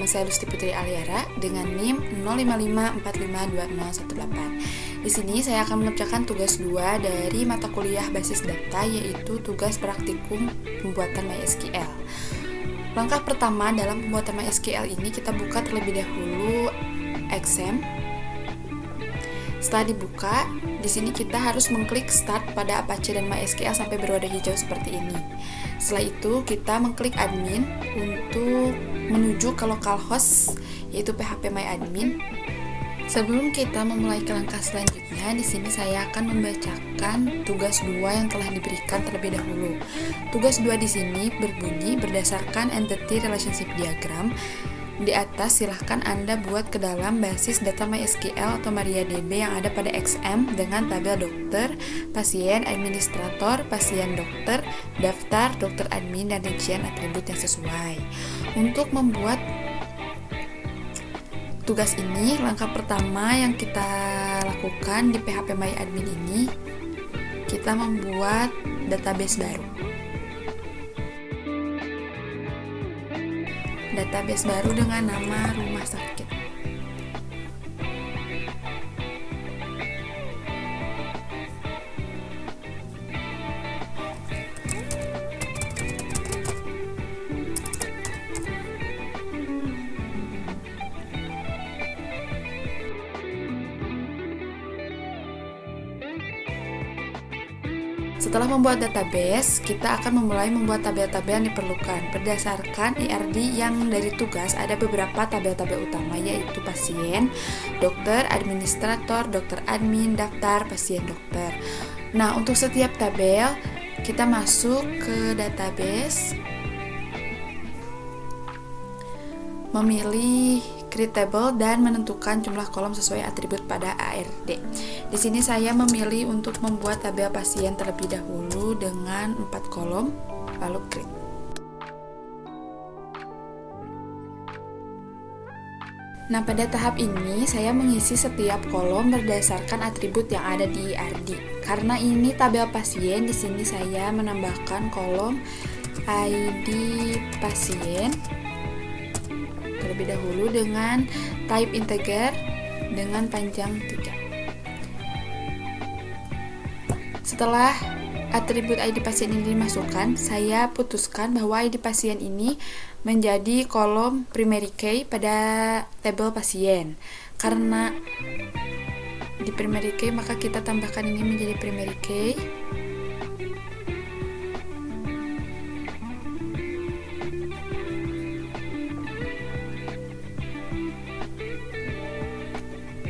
Nama saya Lusti Putri Aliara dengan NIM 0554520018. Di sini saya akan mengerjakan tugas 2 dari mata kuliah basis data, yaitu tugas praktikum pembuatan MySQL. Langkah pertama dalam pembuatan MySQL ini, kita buka terlebih dahulu XAMPP. Setelah dibuka, di sini kita harus mengklik Start pada Apache dan MySQL sampai berwarna hijau seperti ini. Setelah itu, kita mengklik Admin untuk menuju ke localhost, yaitu phpMyAdmin. Sebelum kita memulai ke langkah selanjutnya, di sini saya akan membacakan tugas 2 yang telah diberikan terlebih dahulu. Tugas 2 di sini berbunyi berdasarkan Entity Relationship Diagram. Di atas silahkan Anda buat ke dalam basis data MySQL atau MariaDB yang ada pada XAMPP dengan tabel dokter, pasien, administrator, pasien dokter, daftar, dokter admin, dan rincian atribut yang sesuai. Untuk membuat tugas ini, langkah pertama yang kita lakukan di phpMyAdmin ini, kita membuat database baru. Database baru dengan nama rumah sakit. Setelah membuat database, kita akan memulai membuat tabel-tabel yang diperlukan. Berdasarkan IRD yang dari tugas, ada beberapa tabel-tabel utama, yaitu pasien, dokter, administrator, dokter admin, daftar, pasien dokter. Nah, untuk setiap tabel, kita masuk ke database, memilih create table dan menentukan jumlah kolom sesuai atribut pada ARD. Di sini saya memilih untuk membuat tabel pasien terlebih dahulu dengan 4 kolom, lalu create. Nah, pada tahap ini saya mengisi setiap kolom berdasarkan atribut yang ada di IRD. Karena ini tabel pasien, di sini saya menambahkan kolom ID pasien terlebih dahulu dengan type integer dengan panjang 3. Setelah atribut ID pasien ini dimasukkan, saya putuskan bahwa ID pasien ini menjadi kolom primary key pada tabel pasien. Karena di primary key, maka kita tambahkan ini menjadi primary key.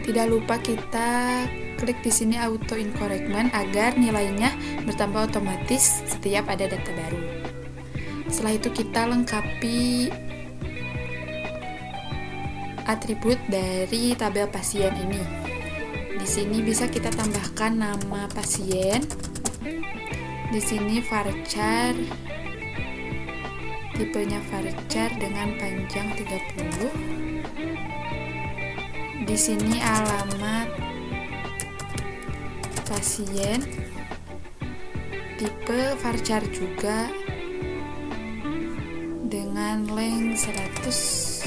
Tidak lupa kita klik di sini auto incorrectment agar nilainya bertambah otomatis setiap ada data baru. Setelah itu kita lengkapi atribut dari tabel pasien ini. Di sini bisa kita tambahkan nama pasien. Di sini varchar, tipenya varchar dengan panjang 30. Di sini alamat pasien, tipe varchar juga dengan length 100.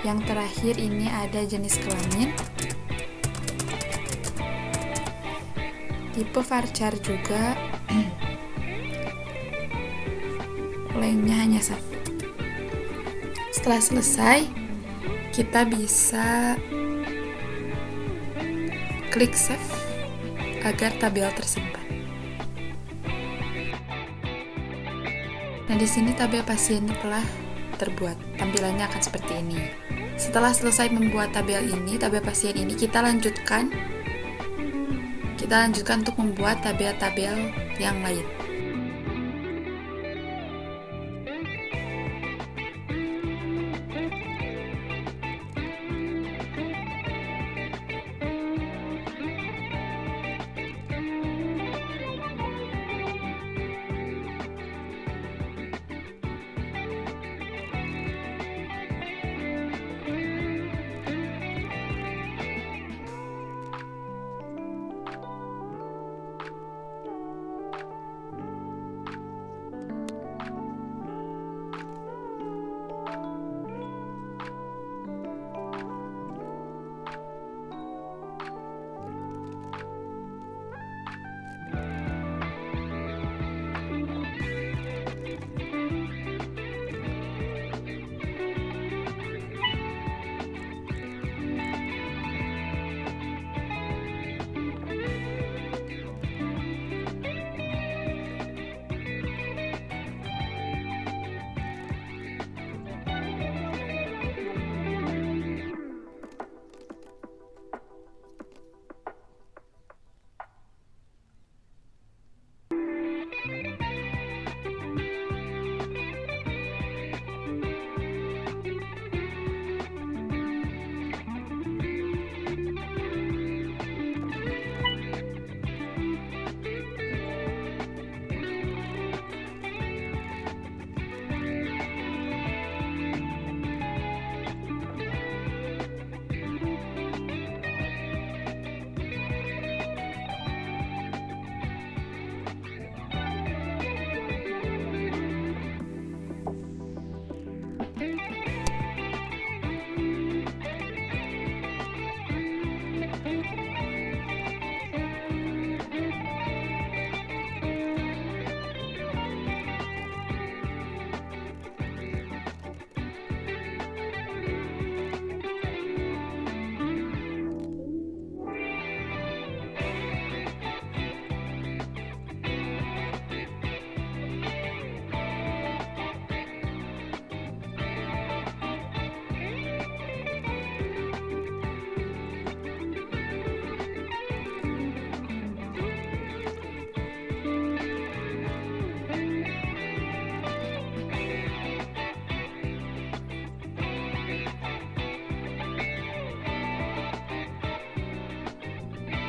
Yang terakhir ini ada jenis kelamin, tipe varchar juga, lengthnya hanya 1. Setelah selesai, kita bisa klik save agar tabel tersimpan. Nah, di sini tabel pasien telah terbuat. Tampilannya akan seperti ini. Setelah selesai membuat tabel ini, tabel pasien ini, kita lanjutkan untuk membuat tabel-tabel yang lain.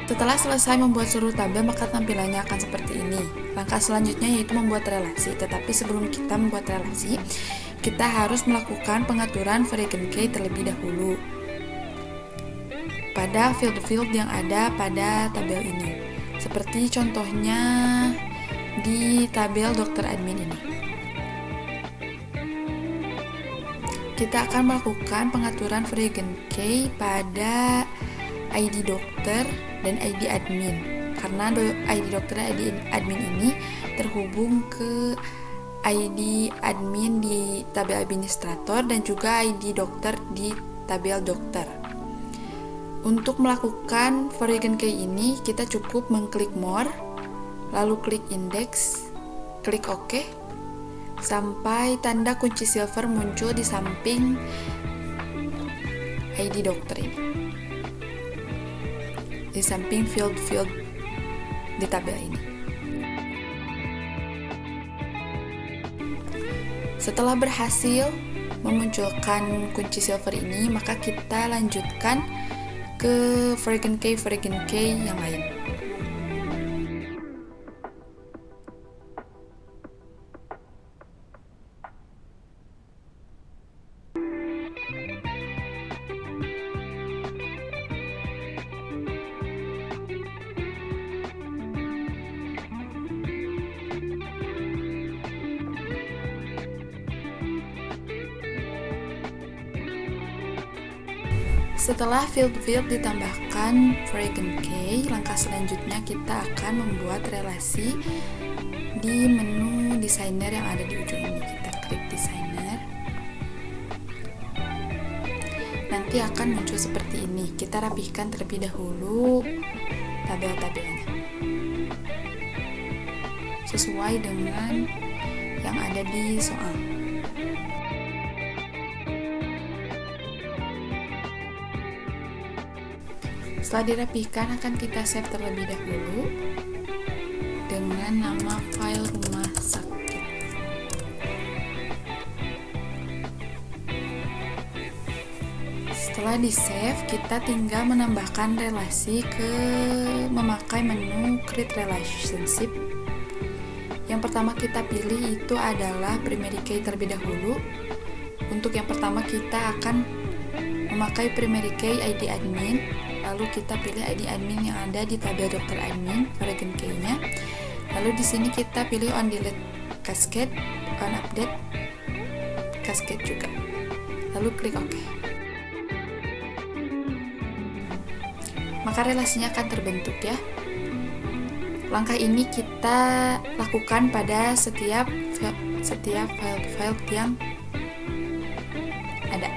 Setelah selesai membuat seluruh tabel, maka tampilannya akan seperti ini. Langkah selanjutnya yaitu membuat relasi. Tetapi sebelum kita membuat relasi, kita harus melakukan pengaturan variable key terlebih dahulu pada field-field yang ada pada tabel ini. Seperti contohnya di tabel dokter admin ini. Kita akan melakukan pengaturan variable key pada ID dokter dan ID admin, karena ID dokter dan ID admin ini terhubung ke ID admin di tabel administrator dan juga ID dokter di tabel dokter. Untuk melakukan variable key ini, kita cukup mengklik more, lalu klik index, klik OK, sampai tanda kunci silver muncul di samping ID dokter ini, di samping field-field di tabel ini. Setelah berhasil memunculkan kunci silver ini, maka kita lanjutkan ke variable key yang lain. Setelah field-field ditambahkan variable key, langkah selanjutnya kita akan membuat relasi di menu designer yang ada di ujung ini. Kita klik designer. Nanti akan muncul seperti ini. Kita rapihkan terlebih dahulu tabel-tabelnya sesuai dengan yang ada di soal. Setelah dirapihkan, akan kita save terlebih dahulu dengan nama file rumah sakit. Setelah di save, kita tinggal menambahkan relasi ke memakai menu create relationship. Yang pertama kita pilih itu adalah primary key terlebih dahulu. Untuk yang pertama kita akan memakai primary key ID admin. Lalu kita pilih ID admin yang ada di tabel dokter admin, variable key-nya. Lalu di sini kita pilih on delete cascade, on update cascade juga. Lalu klik OK. Maka relasinya akan terbentuk ya. Langkah ini kita lakukan pada setiap file-file yang ada.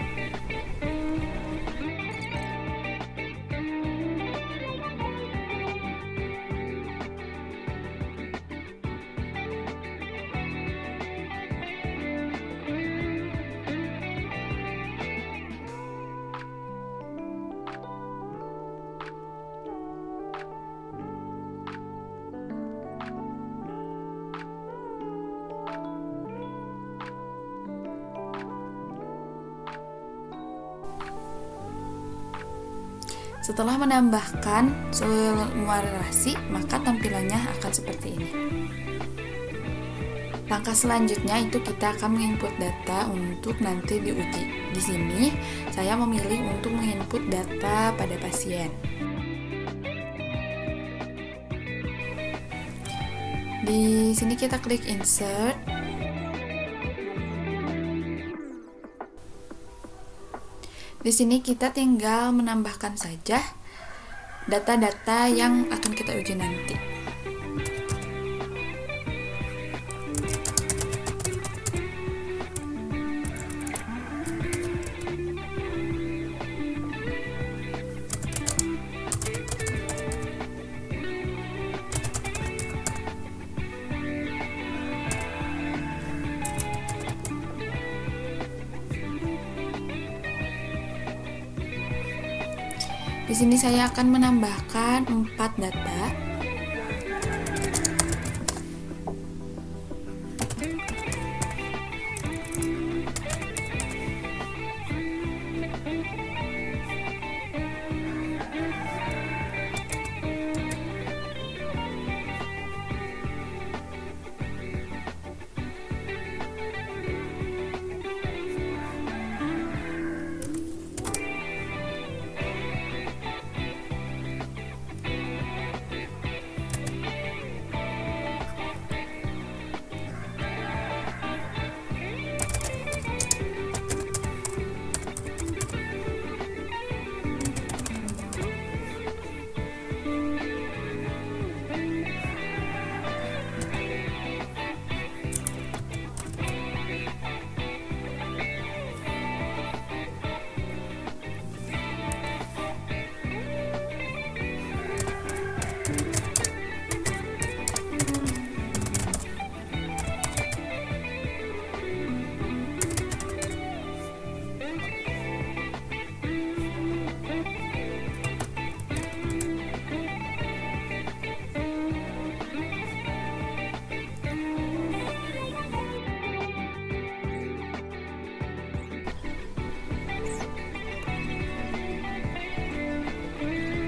Setelah menambahkan semua relasi, maka tampilannya akan seperti ini. Langkah selanjutnya itu kita akan menginput data untuk nanti diuji. Di sini saya memilih untuk menginput data pada pasien. Di sini kita klik insert. Di sini kita tinggal menambahkan saja data-data yang akan kita uji nanti. Di sini saya akan menambahkan 4 data.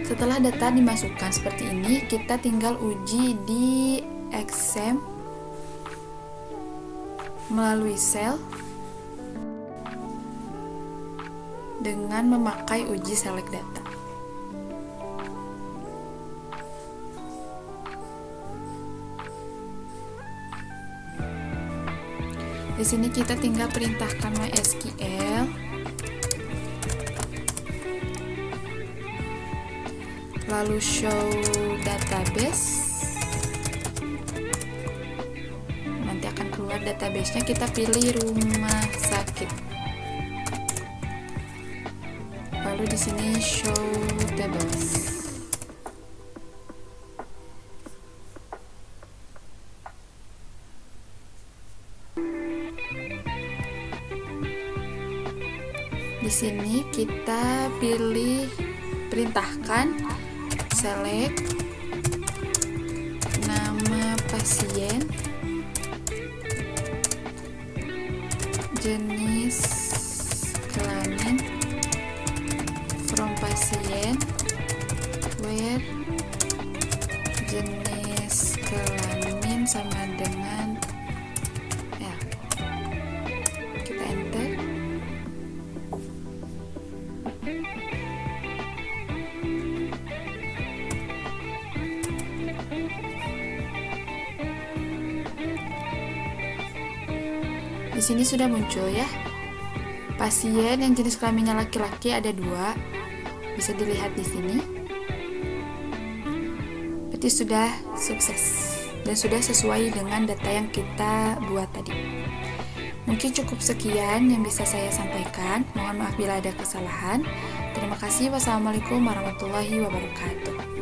Setelah data dimasukkan seperti ini, kita tinggal uji di Excel melalui sel dengan memakai uji select data. Di sini kita tinggal perintahkan MySQL lalu show database. Nanti akan keluar database-nya, kita pilih rumah sakit. Lalu di sini show tables. Di sini kita pilih perintahkan select nama pasien, jenis kelamin, from pasien, where, jenis kelamin sama dengan ya. Kita enter. Di sini sudah muncul ya. Pasien yang jenis kelaminnya laki-laki ada 2. Bisa dilihat di sini. Berarti sudah sukses dan sudah sesuai dengan data yang kita buat tadi. Mungkin cukup sekian yang bisa saya sampaikan. Mohon maaf bila ada kesalahan. Terima kasih. Wassalamualaikum warahmatullahi wabarakatuh.